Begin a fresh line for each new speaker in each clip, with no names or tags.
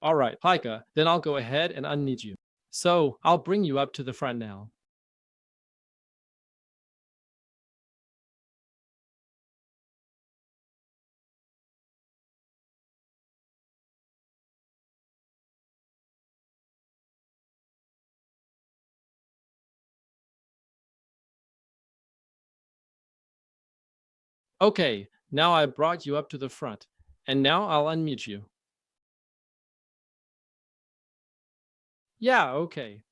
All right, Haika, then I'll go ahead and unmute you. So I'll bring you up to the front now. Okay, now I brought you up to the front, and now I'll unmute you. Yeah, okay.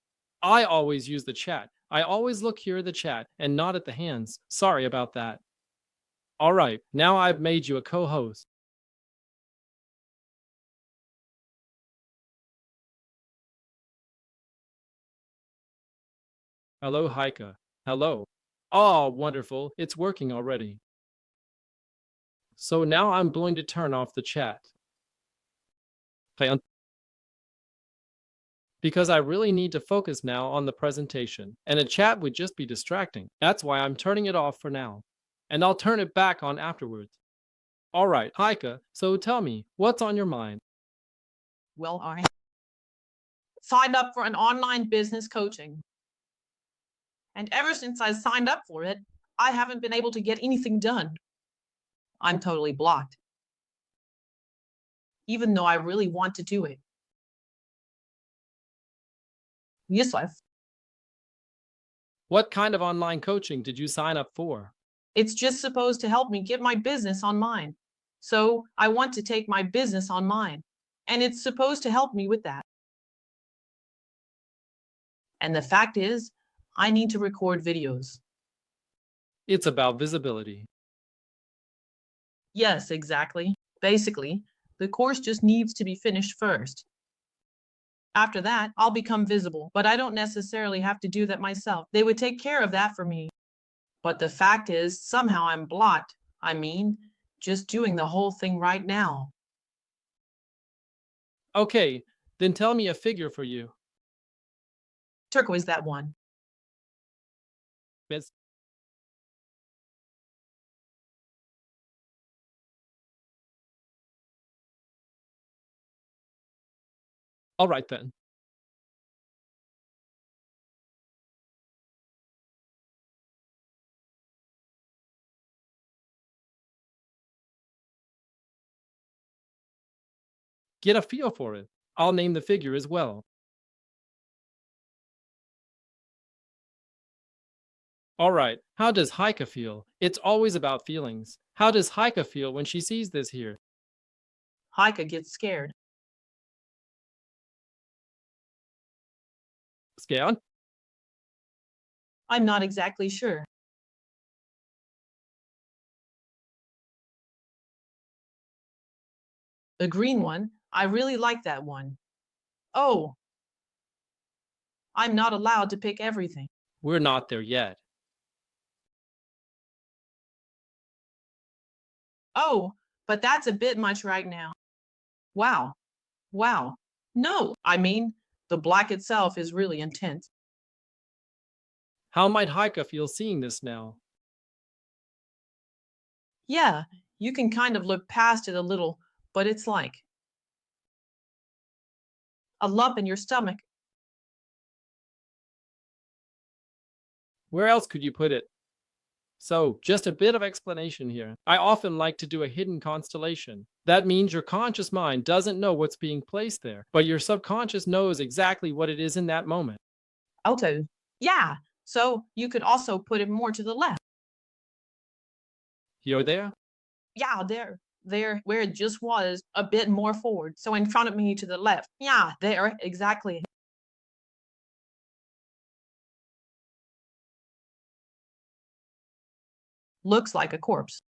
I always use the chat. I always look here at the chat and not at the hands. Sorry about that. All right, now I've made you a co-host. Hello, Haika. Hello. Oh, wonderful. It's working already. So now I'm going to turn off the chat. Okay, because I really need to focus now on the presentation, and a chat would just be distracting. That's why I'm turning it off for now, and I'll turn it back on afterwards. All right, Haika, so tell me, what's on your mind?
Well, I signed up for an online business coaching. And ever since I signed up for it, I haven't been able to get anything done. I'm totally blocked, even though I really want to do it. Yes,
What kind of online coaching did you sign up for?
it's just supposed to help me get my business online. So I want to take my business online, and it's supposed to help me with that. And the fact is, I need to record videos.
It's about visibility.
Yes, exactly. Basically, the course just needs to be finished first. After that, I'll become visible, but I don't necessarily have to do that myself. They would take care of that for me. But the fact is, somehow I'm blocked. I mean, just doing the whole thing right now.
Okay, then tell me a figure for you.
Turquoise, that one.
Miss. All right then. Get a feel for it. I'll name the figure as well. All right, how does Haika feel? It's always about feelings. How does Haika feel when she sees this here?
Haika gets scared.
Scared?
I'm not exactly sure. The green one, I really like that one. Oh, I'm not allowed to pick everything.
We're not there yet.
Oh, but that's a bit much right now. Wow. Wow. No, I mean, the black itself is really intense.
How might Haika feel seeing this now?
Yeah, you can kind of look past it a little, but it's like a lump in your stomach.
Where else could you put it? So, just a bit of explanation here. I often like to do a hidden constellation. That means your conscious mind doesn't know what's being placed there, but your subconscious knows exactly what it is in that moment.
Alto. Yeah, so you could also put it more to the left.
You're there?
Yeah, there, where it just was a bit more forward. So in front of me to the left. Yeah, there, exactly. Looks like a corpse.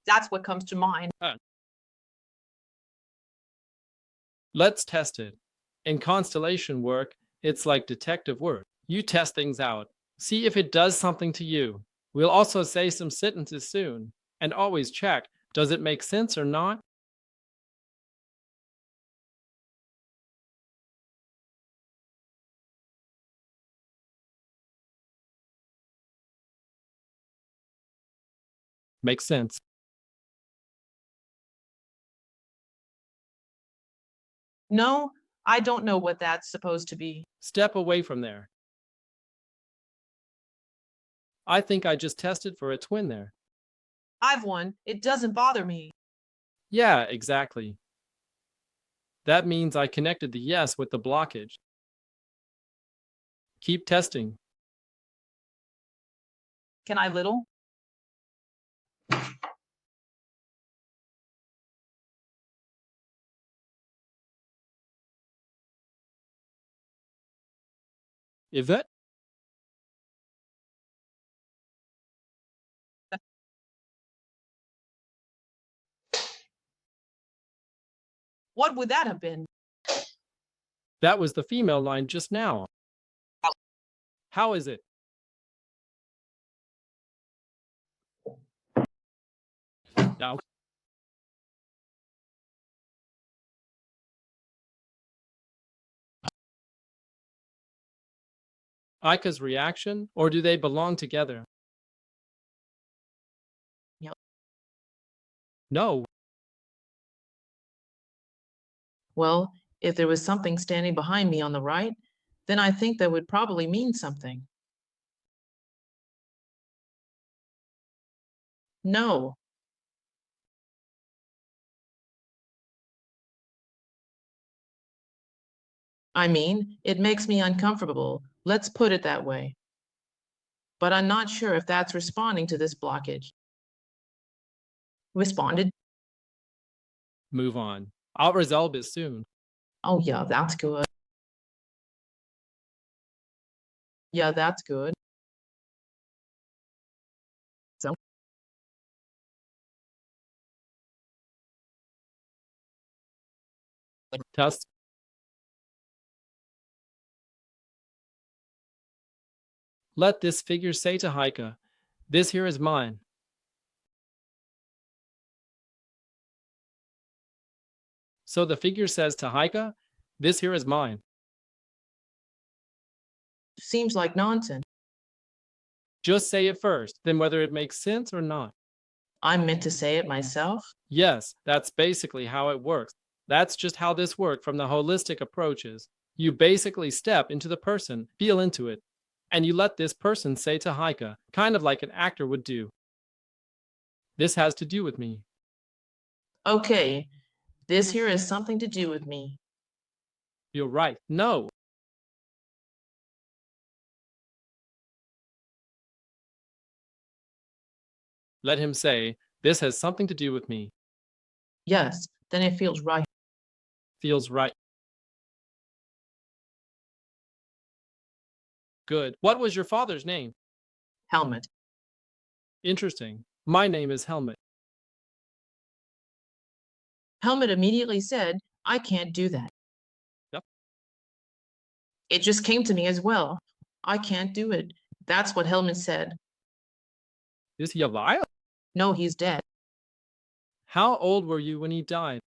That's what comes to mind.
Let's test it. In constellation work, it's like detective work. You test things out, see if it does something to you. We'll also say some sentences soon, and always check, does it make sense or not? Makes sense.
No, I don't know what that's supposed to be.
Step away from there. I think I just tested for a twin there.
I've won. It doesn't bother me.
Yeah, exactly. That means I connected the yes with the blockage. Keep testing.
Can I little?
Yvette?
What would that have been?
That was the female line just now. How is it? Now, Aika's reaction, or do they belong together?
Yep.
No,
Well, if there was something standing behind me on the right, then I think that would probably mean something. No. I mean, it makes me uncomfortable. Let's put it that way. But I'm not sure if that's responding to this blockage. Responded?
move on. I'll resolve it soon.
Oh, yeah, that's good. Yeah, that's good. So,
Test. Let this figure say to Haika, this here is mine. So the figure says to Haika, this here is mine.
seems like nonsense.
Just say it first, then whether it makes sense or not.
I'm meant to say it myself.
Yes, that's basically how it works. That's just how this works from the holistic approaches. You basically step into the person, feel into it, and you let this person say to Haika, kind of like an actor would do. This has to do with me.
Okay, this here has something to do with me.
You're right. No. Let him say, this has something to do with me.
Yes, then it feels right.
Feels right. Good. What was your father's name?
Helmet.
Interesting. My name is Helmet.
Helmet immediately said, I can't do that.
Yep.
It just came to me as well. I can't do it. That's what Helmet said.
Is he alive?
No, he's dead.
How old were you when he died?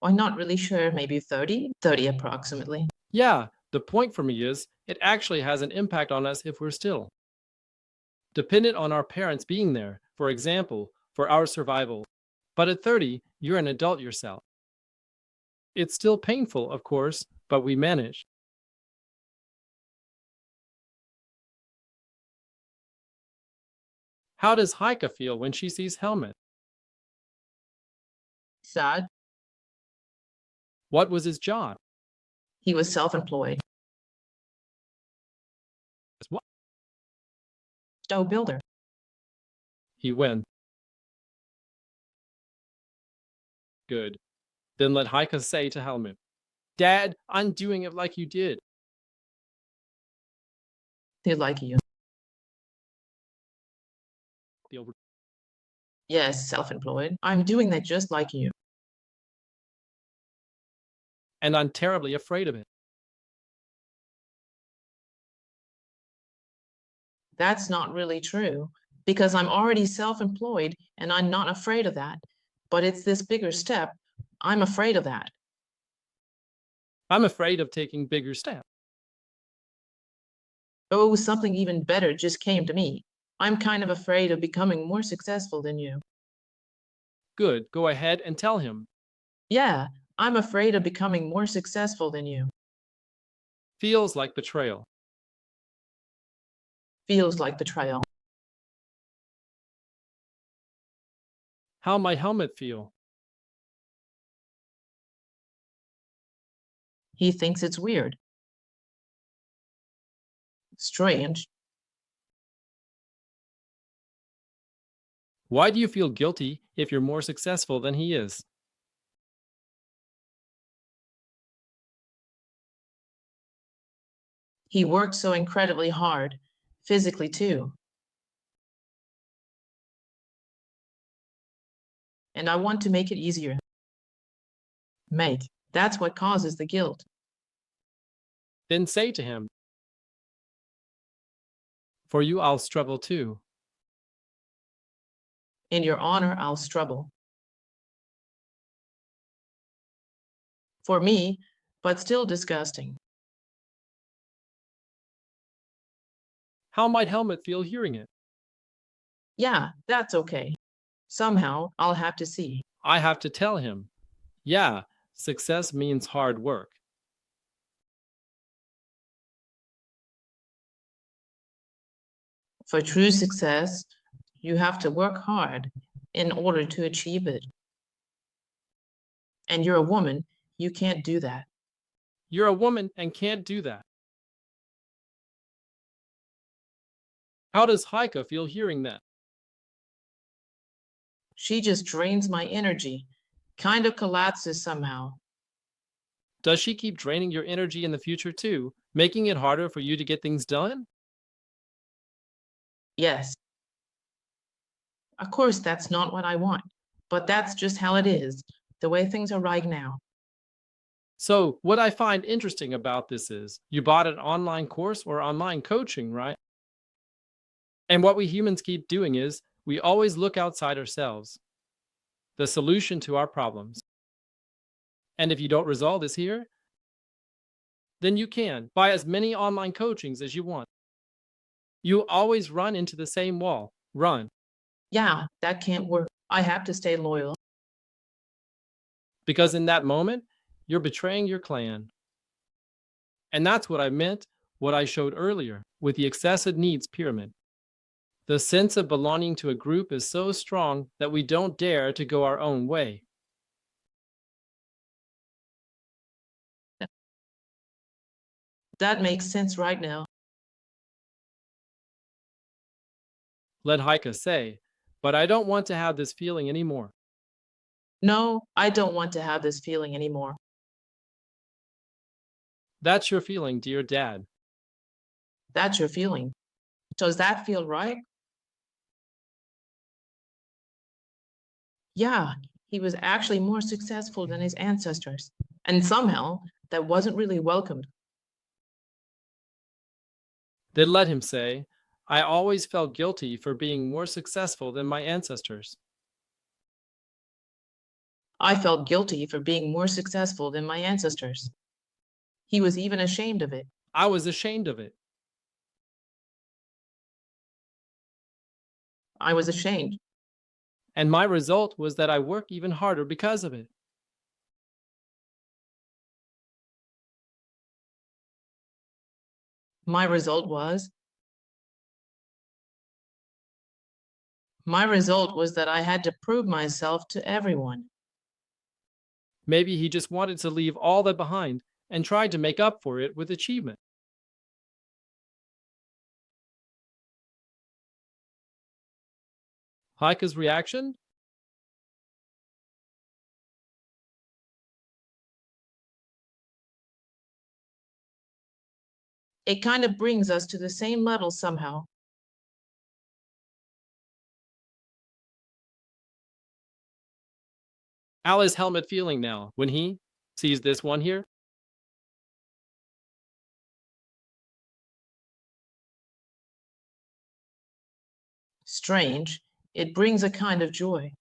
I'm not really sure, maybe 30 approximately.
Yeah, the point for me is, it actually has an impact on us if we're still dependent on our parents being there, for example, for our survival. But at 30, you're an adult yourself. It's still painful, of course, but we manage. How does Haika feel when she sees Helmet?
Sad.
What was his job?
He was self-employed.
What?
Stove builder.
He went. Good. Then let Haika say to Helmet, Dad, I'm doing it like you did.
They like you. Yes, self-employed. I'm doing that just like you.
And I'm terribly afraid of it.
That's not really true because I'm already self-employed and I'm not afraid of that. But it's this bigger step. I'm afraid of that.
I'm afraid of taking bigger steps.
Oh, something even better just came to me. I'm kind of afraid of becoming more successful than you.
Good, go ahead and tell him.
Yeah, I'm afraid of becoming more successful than you.
Feels like betrayal.
Feels like betrayal.
How might Helmut feel?
He thinks it's weird. Strange.
Why do you feel guilty if you're more successful than he is?
He worked so incredibly hard, physically too. And I want to make it easier. Make. That's what causes the guilt.
Then say to him, for you I'll struggle too.
In your honor, I'll struggle. For me, but still disgusting.
How might Helmut feel hearing it?
Yeah, that's okay. Somehow, I'll have to see.
I have to tell him, yeah, success means hard work.
For true success, you have to work hard in order to achieve it. And you're a woman, you can't do that.
You're a woman and can't do that. How does Haika feel hearing that?
She just drains my energy, kind of collapses somehow.
Does she keep draining your energy in the future too, making it harder for you to get things done?
Yes. Of course, that's not what I want, but that's just how it is, the way things are right now.
So, what I find interesting about this is you bought an online course or online coaching, right? And what we humans keep doing is we always look outside ourselves, the solution to our problems. And if you don't resolve this here, then you can buy as many online coachings as you want. You always run into the same wall. Run.
Yeah, that can't work. I have to stay loyal.
Because in that moment, you're betraying your clan. And that's what I meant, what I showed earlier with the excessive needs pyramid. The sense of belonging to a group is so strong that we don't dare to go our own way.
That makes sense right now.
Let Haika say, but I don't want to have this feeling anymore.
No, I don't want to have this feeling anymore.
That's your feeling, dear dad.
That's your feeling. Does that feel right? Yeah, he was actually more successful than his ancestors. And somehow, that wasn't really welcomed.
Then let him say, I always felt guilty for being more successful than my ancestors.
I felt guilty for being more successful than my ancestors. He was even ashamed of it.
I was ashamed of it.
I was ashamed.
And my result was that I work even harder because of it.
My result was My result was that I had to prove myself to everyone.
Maybe he just wanted to leave all that behind and tried to make up for it with achievement. Haika's reaction?
It kind of brings us to the same level somehow.
How is Helmut feeling now when he sees this one here?
Strange. It brings a kind of joy.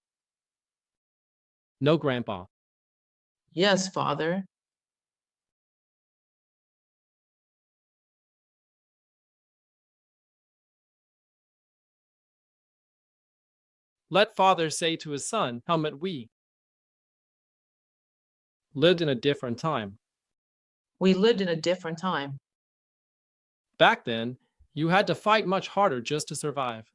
No, Grandpa.
Yes, Father.
Let father say to his son, Helmut, we lived in a different time.
We lived in a different time.
Back then, you had to fight much harder just to survive.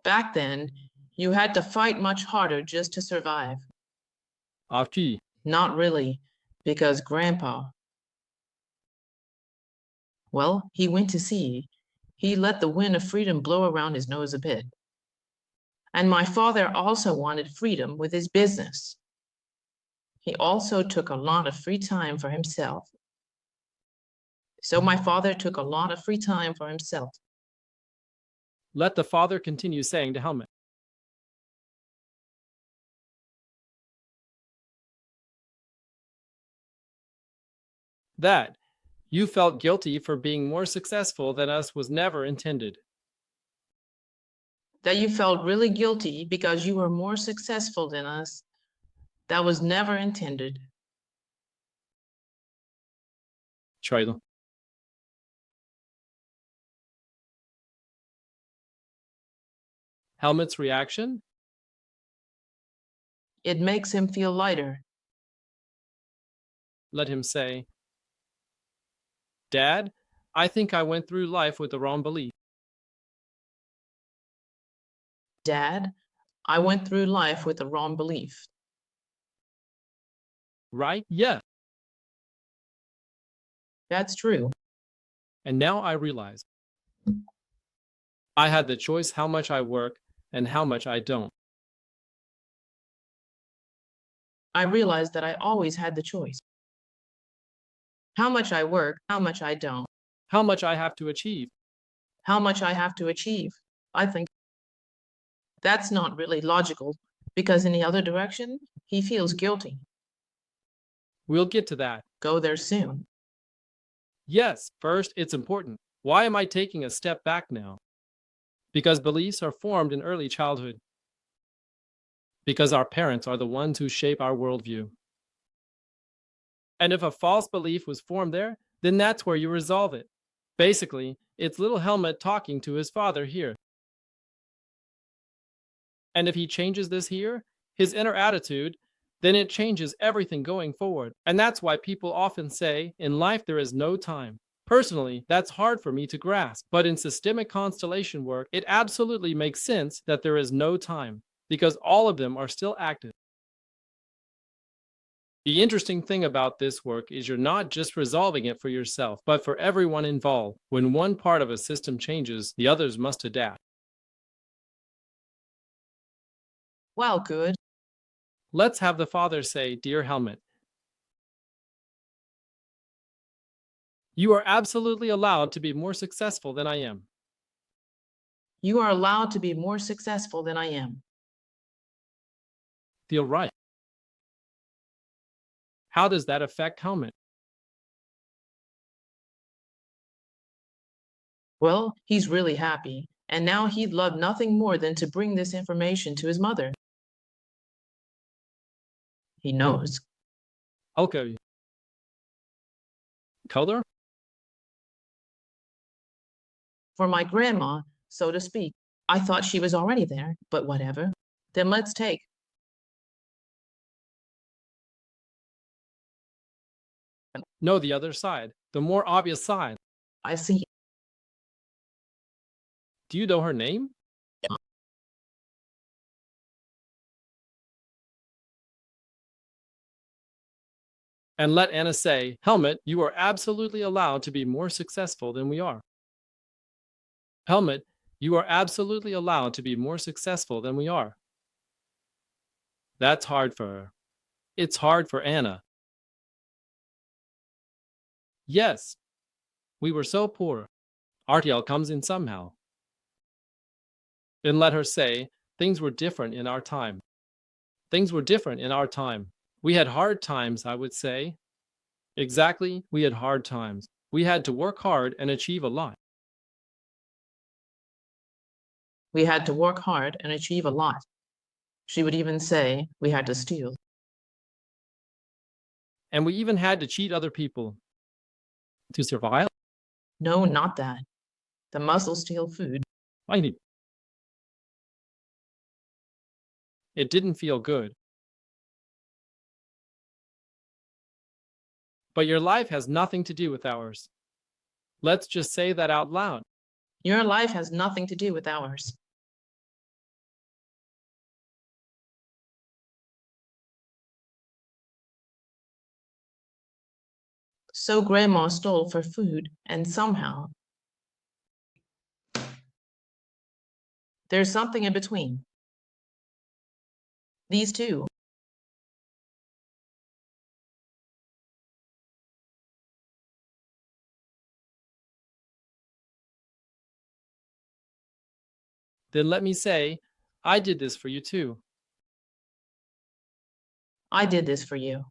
Back then, you had to fight much harder just to survive.
After
Not really, because Grandpa, well, he went to sea. He let the wind of freedom blow around his nose a bit. And my father also wanted freedom with his business. He also took a lot of free time for himself. So my father took a lot of free time for himself.
let the father continue saying to Helmut. That you felt guilty for being more successful than us was never intended.
That you felt really guilty because you were more successful than us. That was never intended.
Trailer. Helmut's reaction?
It makes him feel lighter.
Let him say, Dad, I think I went through life with the wrong belief.
Dad, I went through life with the wrong belief.
Right? Yeah.
That's true.
And now I realize I had the choice how much I work and how much I don't.
I realized that I always had the choice. How much I work, how much I don't,
How much I have to achieve.
how much I have to achieve. I think that's not really logical because in the other direction, he feels guilty.
We'll get to that.
Go there soon.
Yes, first, it's important. Why am I taking a step back now? Because beliefs are formed in early childhood. Because our parents are the ones who shape our worldview. And if a false belief was formed there, then that's where you resolve it. Basically, it's little Helmut talking to his father here. And if he changes this here, his inner attitude, then it changes everything going forward. And that's why people often say, in life there is no time. Personally, that's hard for me to grasp, but in systemic constellation work, it absolutely makes sense that there is no time, because all of them are still active. The interesting thing about this work is you're not just resolving it for yourself, but for everyone involved. When one part of a system changes, the others must adapt.
Well, good.
Let's have the father say, Dear Helmut, you are absolutely allowed to be more successful than I am.
You are allowed to be more successful than I am.
Feel right. How does that affect Helmut?
Well, he's really happy, and now he'd love nothing more than to bring this information to his mother. He knows.
Okay. Color?
For my grandma, so to speak. I thought she was already there, but whatever. Then let's take.
No, the other side. The more obvious side.
I see.
Do you know her name? And let Anna say, Helmut, you are absolutely allowed to be more successful than we are. Helmut, you are absolutely allowed to be more successful than we are. That's hard for her. It's hard for Anna. Yes, we were so poor. RTL comes in somehow. Then let her say, things were different in our time. Things were different in our time. We had hard times, I would say. Exactly, we had hard times. We had to work hard and achieve a lot.
We had to work hard and achieve a lot. She would even say we had to steal.
And we even had to cheat other people to survive.
No, not that. The muscles steal food.
I need It didn't feel good. But your life has nothing to do with ours. Let's just say that out loud.
Your life has nothing to do with ours. So Grandma stole for food, and somehow there's something in between. These two.
Then let me say, I did this for you too.
I did this for you.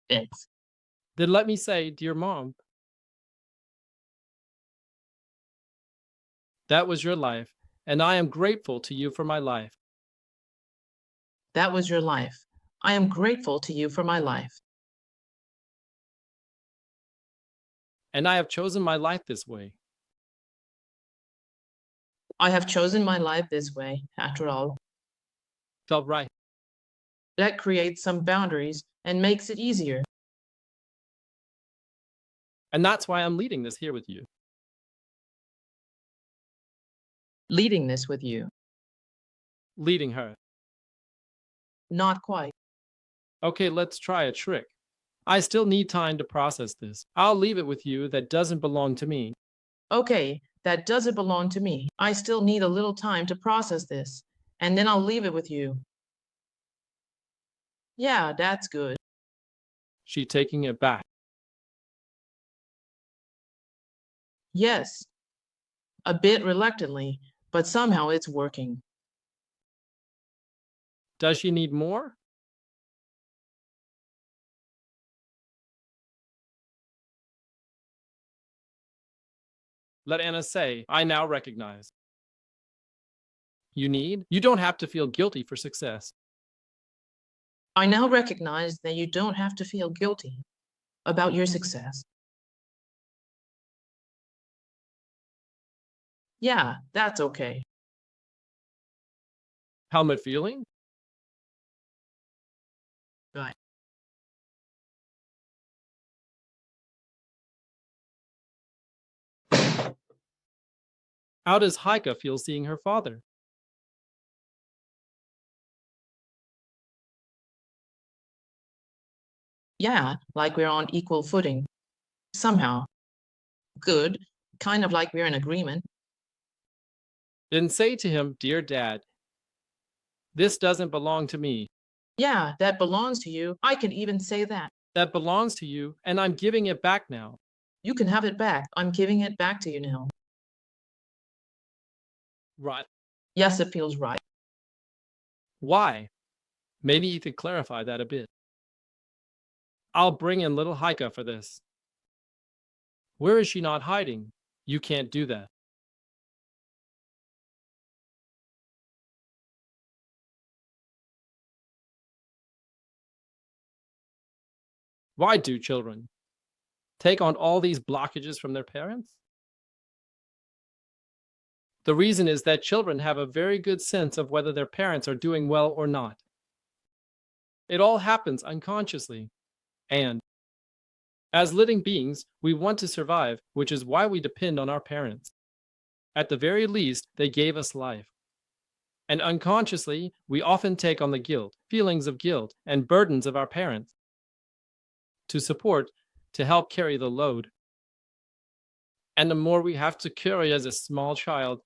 It's.
Then let me say, dear mom, that was your life, and I am grateful to you for my life.
That was your life. I am grateful to you for my life.
And I have chosen my life this way.
I have chosen my life this way, after all.
Felt right.
That creates some boundaries and makes it easier.
And that's why I'm leading this here with you.
Leading this with you.
Leading her.
Not quite.
Okay, let's try a trick. I still need time to process this. I'll leave it with you that doesn't belong to me.
Okay, that doesn't belong to me. I still need a little time to process this, and then I'll leave it with you. Yeah, that's good.
She taking it back.
Yes, a bit reluctantly, but somehow it's working.
Does she need more? Let Anna say, I now recognize. You don't have to feel guilty for success.
I now recognize that you don't have to feel guilty about your success. Yeah, that's okay.
Helmet feeling?
Right.
How does Haika feel seeing her father?
Yeah, like we're on equal footing. Somehow. Good, kind of like we're in agreement.
Then say to him, dear dad, this doesn't belong to me.
Yeah, that belongs to you. I can even say that.
That belongs to you, and I'm giving it back now.
You can have it back. I'm giving it back to you now.
Right.
Yes, it feels right.
Why? Maybe you could clarify that a bit. I'll bring in little Haika for this. Where is she not hiding? You can't do that. Why do children take on all these blockages from their parents? The reason is that children have a very good sense of whether their parents are doing well or not. It all happens unconsciously. And as living beings, we want to survive, which is why we depend on our parents. At the very least, they gave us life. And unconsciously, we often take on the guilt, feelings of guilt, and burdens of our parents to support, to help carry the load. And the more we have to carry as a small child,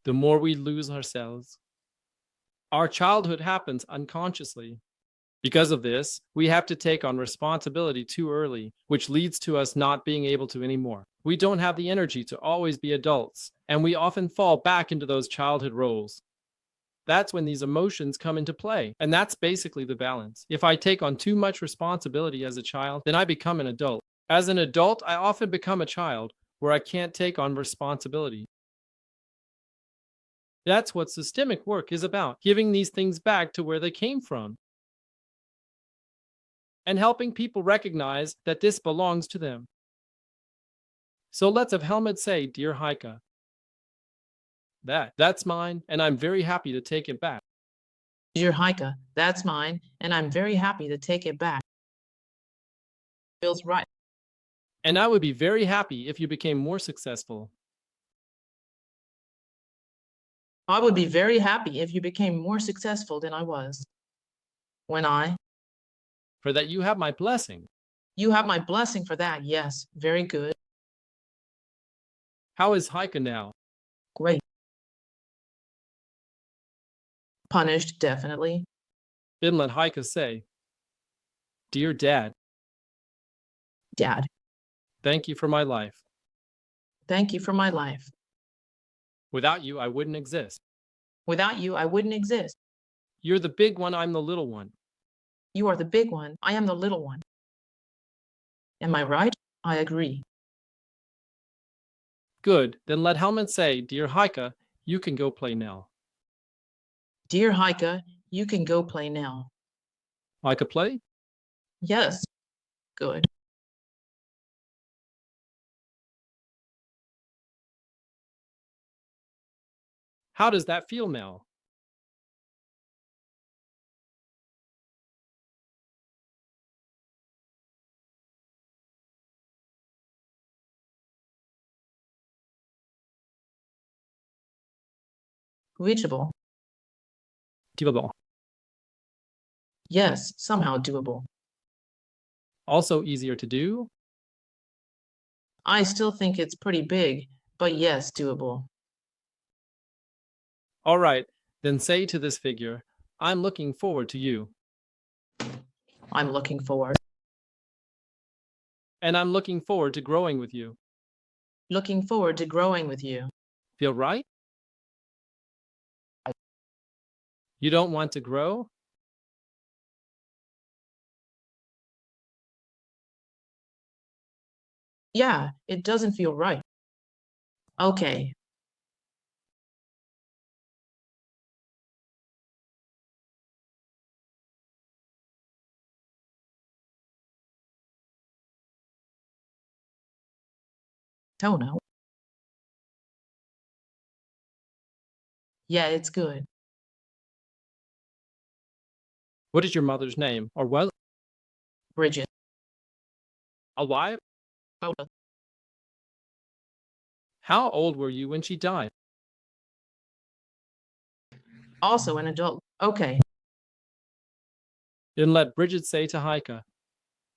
the more we lose ourselves. Our childhood happens unconsciously. Because of this, we have to take on responsibility too early, which leads to us not being able to anymore. We don't have the energy to always be adults, and we often fall back into those childhood roles. That's when these emotions come into play, and that's basically the balance. If I take on too much responsibility as a child, then I become an adult. As an adult, I often become a child where I can't take on responsibility. That's what systemic work is about, giving these things back to where they came from and helping people recognize that this belongs to them. So let's have Helmut say, dear Haika, That's mine, and I'm very happy to take it back.
Dear Haika, that's mine, and I'm very happy to take it back. Feels right.
And I would be very happy if you became more successful.
I would be very happy if you became more successful than I was. When I,
For that you have my blessing.
you have my blessing for that, yes, very good,
How is Haika now?
great. Punished, definitely.
Then let Haika say, Dear Dad,
Dad,
thank you for my life.
thank you for my life.
Without you, I wouldn't exist.
Without you, I wouldn't exist.
You're the big one, I'm the little one.
You are the big one, I am the little one. Am I right? I agree.
Good, then let Helmut say, Dear Haika, you can go play now.
Dear Haika, you can go play now.
Haika play?
Yes, good.
How does that feel now?
Reachable.
Doable.
Yes, somehow doable.
Also easier to do?
I still think it's pretty big, but yes, doable.
All right, then say to this figure, I'm looking forward to you.
I'm looking forward.
And I'm looking forward to growing with you.
Looking forward to growing with you.
Feel right? You don't want to grow?
Yeah, it doesn't feel right. Okay, don't know. Yeah, it's good.
What is your mother's name? Or what?
Bridget.
A wife?
Photo.
How old were you when she died?
Also an adult. Okay,
Then let Bridget say to Haika,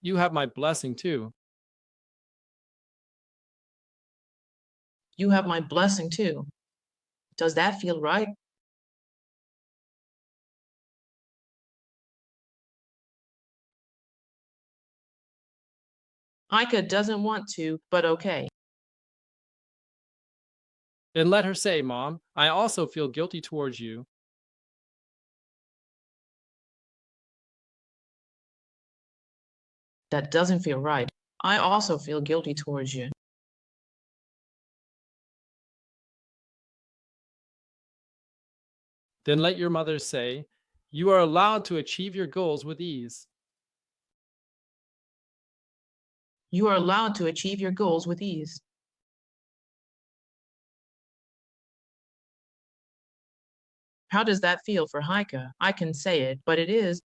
You have my blessing too.
you have my blessing too. Does that feel right? Haika doesn't want to, but okay.
Then let her say, Mom, I also feel guilty towards you.
That doesn't feel right. I also feel guilty towards you.
Then let your mother say, You are allowed to achieve your goals with ease.
You are allowed to achieve your goals with ease. How does that feel for Haika? I can say it, but it is